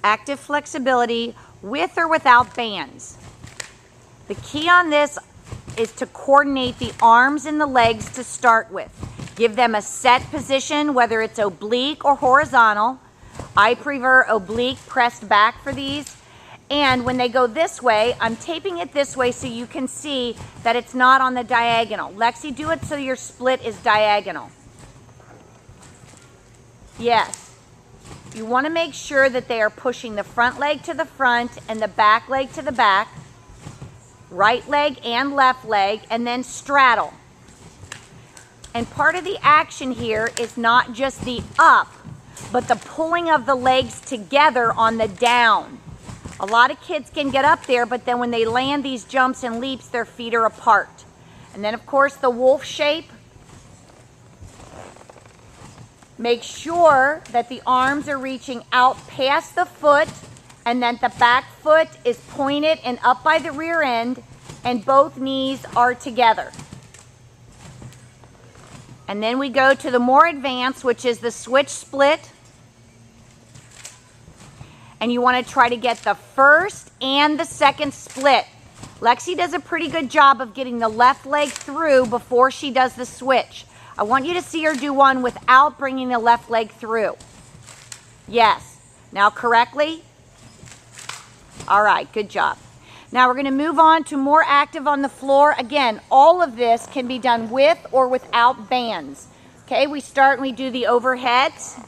active flexibility with or without bands. The key on this is to coordinate the arms and the legs to start with. Give them a set position, whether it's oblique or horizontal. I prefer oblique, pressed back for these. And when they go this way, I'm taping it this way so you can see that it's not on the diagonal. Lexi, do it so your split is diagonal. Yes. You want to make sure that they are pushing the front leg to the front and the back leg to the back. Right leg and left leg, and then straddle. And part of the action here is not just the up, but the pulling of the legs together on the down. A lot of kids can get up there, but then when they land these jumps and leaps, their feet are apart. And then, of course, the wolf shape. Make sure that the arms are reaching out past the foot and that the back foot is pointed and up by the rear end, and both knees are together. And then we go to the more advanced, which is the switch split. And you want to try to get the first and the second split. Lexi does a pretty good job of getting the left leg through before she does the switch. I want you to see her do one without bringing the left leg through. Yes. Now correctly? All right, good job. Now we're going to move on to more active on the floor. Again, all of this can be done with or without bands. Okay, we start and we do the overheads.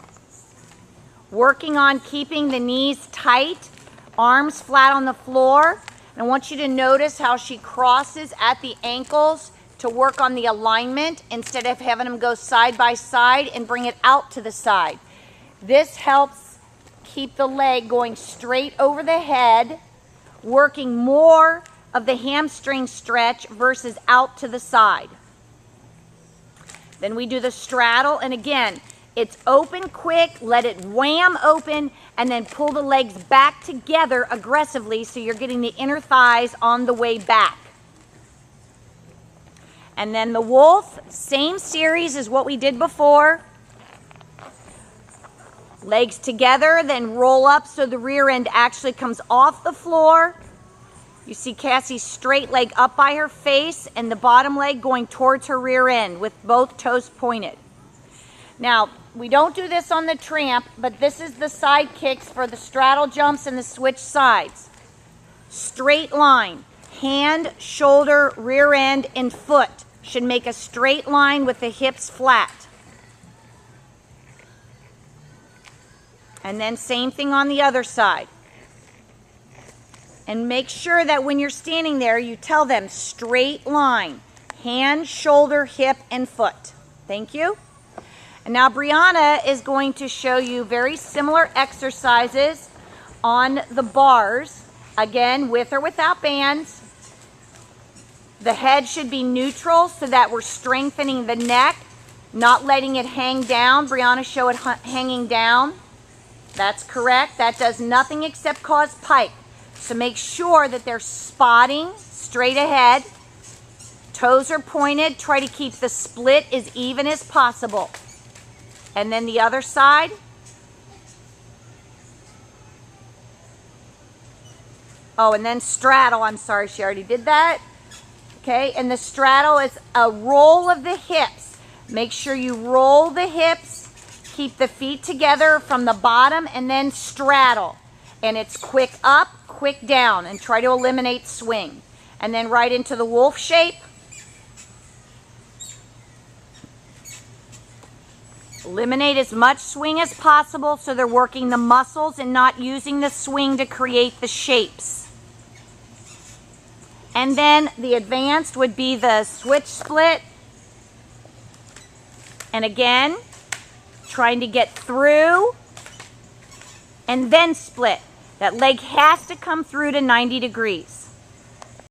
Working on keeping the knees tight, arms flat on the floor. And I want you to notice how she crosses at the ankles to work on the alignment instead of having them go side by side and bring it out to the side. This helps keep the leg going straight over the head, working more of the hamstring stretch versus out to the side. Then we do the straddle, and again, it's open quick, let it wham open, and then pull the legs back together aggressively so you're getting the inner thighs on the way back. And then the wolf, same series as what we did before. Legs together, then roll up so the rear end actually comes off the floor. You see Cassie's straight leg up by her face and the bottom leg going towards her rear end with both toes pointed. Now, we don't do this on the tramp, but this is the side kicks for the straddle jumps and the switch sides. Straight line, hand, shoulder, rear end, and foot should make a straight line with the hips flat. And then same thing on the other side. And make sure that when you're standing there, you tell them straight line, hand, shoulder, hip, and foot. Thank you. And now Brianna is going to show you very similar exercises on the bars, again, with or without bands. The head should be neutral so that we're strengthening the neck, not letting it hang down. Brianna, show it hanging down. That's correct. That does nothing except cause pike. So make sure that they're spotting straight ahead. Toes are pointed. Try to keep the split as even as possible. And then the other side. Oh, and then straddle. I'm sorry, she already did that. Okay, and the straddle is a roll of the hips. Make sure you roll the hips, keep the feet together from the bottom, and then straddle. And it's quick up, quick down, and try to eliminate swing. And then right into the wolf shape. Eliminate as much swing as possible so they're working the muscles and not using the swing to create the shapes. And then the advanced would be the switch split. And again, trying to get through and then split. That leg has to come through to 90 degrees.